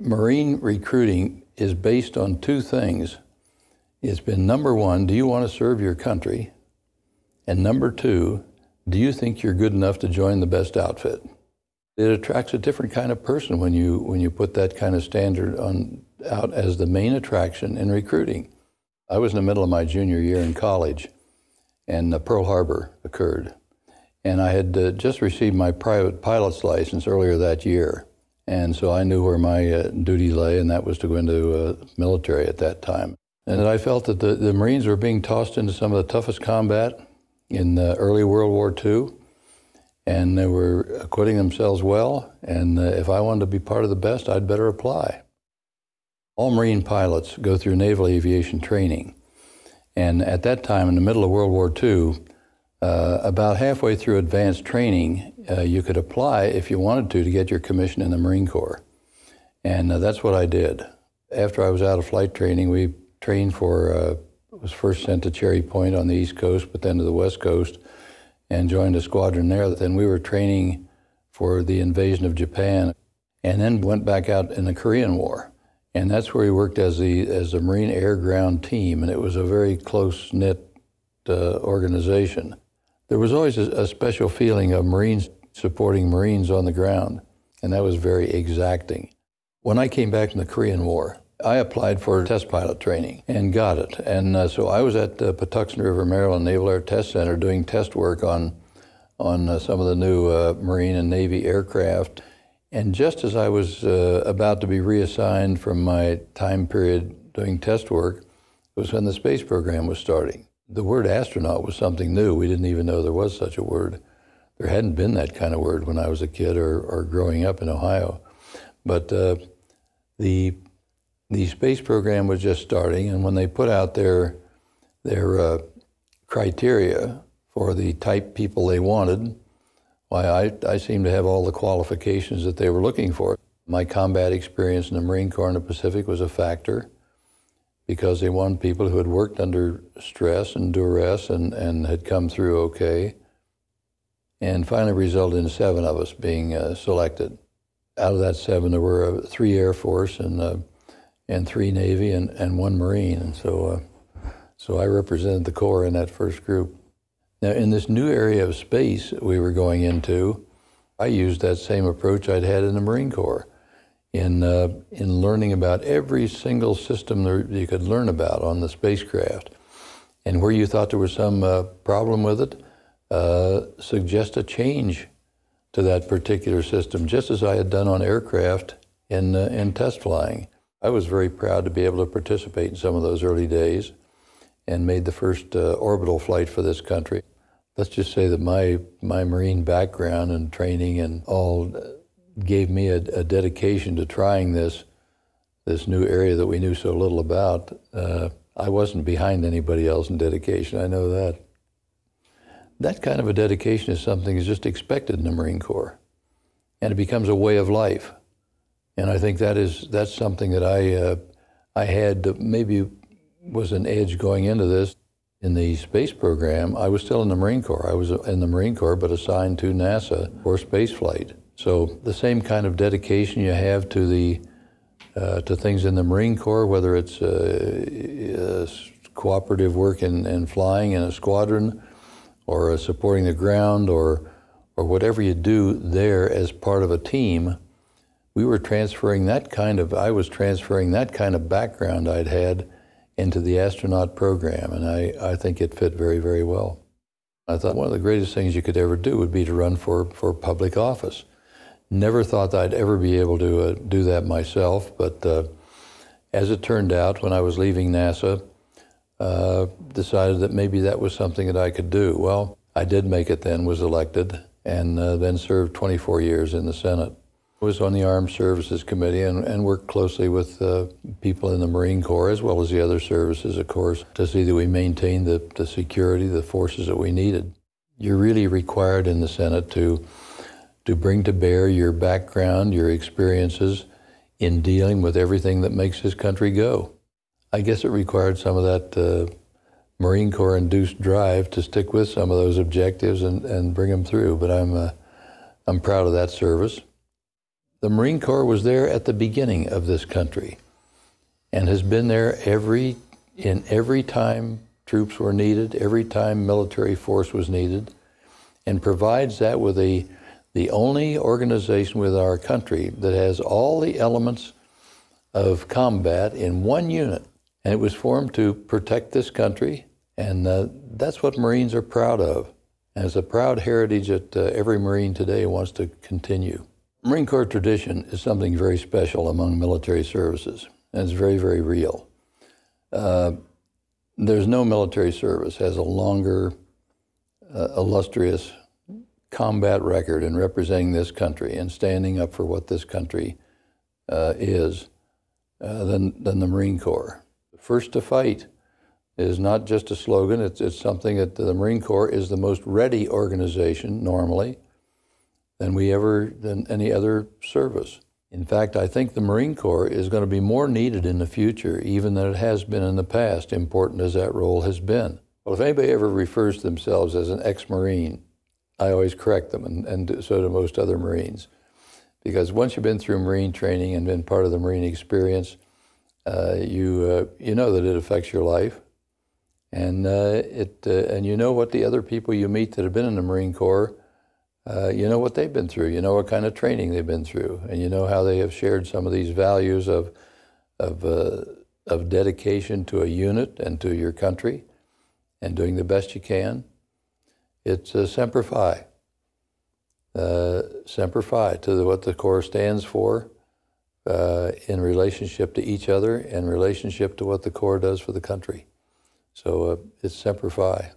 Marine recruiting is based on two things. It's been number one, do you want to serve your country? And number two, do you think you're good enough to join the best outfit? It attracts a different kind of person when you put that kind of standard out as the main attraction in recruiting. I was in the middle of my junior year in college, and Pearl Harbor occurred. And I had just received my private pilot's license earlier that year. And so I knew where my duty lay, and that was to go into military at that time. And I felt that the Marines were being tossed into some of the toughest combat in early World War II, and they were acquitting themselves well, and if I wanted to be part of the best, I'd better apply. All Marine pilots go through naval aviation training, and at that time, in the middle of World War II, about halfway through advanced training, you could apply if you wanted to get your commission in the Marine Corps. And that's what I did. After I was out of flight training, we trained for, was first sent to Cherry Point on the East Coast, but then to the West Coast, and joined a squadron there. Then we were training for the invasion of Japan, and then went back out in the Korean War. And that's where we worked as the Marine Air Ground Team, and it was a very close-knit organization. There was always a special feeling of Marines supporting Marines on the ground, and that was very exacting. When I came back from the Korean War, I applied for test pilot training and got it. And so I was at Patuxent River, Maryland Naval Air Test Center doing test work on some of the new Marine and Navy aircraft. And just as I was about to be reassigned from my time period doing test work, was when the space program was starting. The word astronaut was something new. We didn't even know there was such a word. There hadn't been that kind of word when I was a kid or growing up in Ohio. But the space program was just starting, and when they put out their criteria for the type people they wanted, why, I seemed to have all the qualifications that they were looking for. My combat experience in the Marine Corps in the Pacific was a factor, because they wanted people who had worked under stress and duress and had come through okay, and finally resulted in 7 of us being selected. Out of that 7, there were 3 Air Force and 3 Navy and 1 Marine, and so I represented the Corps in that first group. Now, in this new area of space we were going into, I used that same approach I'd had in the Marine Corps. In learning about every single system that you could learn about on the spacecraft. And where you thought there was some problem with it, suggest a change to that particular system, just as I had done on aircraft in test flying. I was very proud to be able to participate in some of those early days and made the first orbital flight for this country. Let's just say that my Marine background and training and all gave me a dedication to trying this new area that we knew so little about. I wasn't behind anybody else in dedication, I know that. That kind of a dedication is something that's just expected in the Marine Corps, and it becomes a way of life. And I think that's something that I had that maybe was an edge going into this. In the space program, I was still in the Marine Corps. I was in the Marine Corps, but assigned to NASA for space flight. So the same kind of dedication you have to things in the Marine Corps, whether it's cooperative work in flying in a squadron, or supporting the ground, or whatever you do there as part of a team, I was transferring that kind of background I'd had into the astronaut program, and I think it fit very, very well. I thought one of the greatest things you could ever do would be to run for public office. Never thought that I'd ever be able to do that myself, but as it turned out, when I was leaving NASA, decided that maybe that was something that I could do. Well, I did make it then, was elected, and then served 24 years in the Senate. I was on the Armed Services Committee and worked closely with people in the Marine Corps, as well as the other services, of course, to see that we maintained the security, the forces that we needed. You're really required in the Senate to bring to bear your background, your experiences in dealing with everything that makes this country go. I guess it required some of that Marine Corps-induced drive to stick with some of those objectives and bring them through, but I'm proud of that service. The Marine Corps was there at the beginning of this country and has been there every time troops were needed, every time military force was needed, and provides that with the only organization with our country that has all the elements of combat in one unit. And it was formed to protect this country, and that's what Marines are proud of. And it's a proud heritage that every Marine today wants to continue. Marine Corps tradition is something very special among military services, and it's very, very real. There's no military service has a longer, illustrious combat record in representing this country and standing up for what this country is than the Marine Corps. First to fight is not just a slogan, it's something that the Marine Corps is the most ready organization normally than any other service. In fact, I think the Marine Corps is going to be more needed in the future even than it has been in the past, important as that role has been. Well, if anybody ever refers to themselves as an ex-Marine, I always correct them, and so do most other Marines. Because once you've been through Marine training and been part of the Marine experience, you know that it affects your life, and you know what the other people you meet that have been in the Marine Corps, you know what they've been through, you know what kind of training they've been through, and you know how they have shared some of these values of dedication to a unit and to your country, and doing the best you can. It's Semper Fi. Semper Fi to what the Corps stands for in relationship to each other and relationship to what the Corps does for the country. So it's Semper Fi.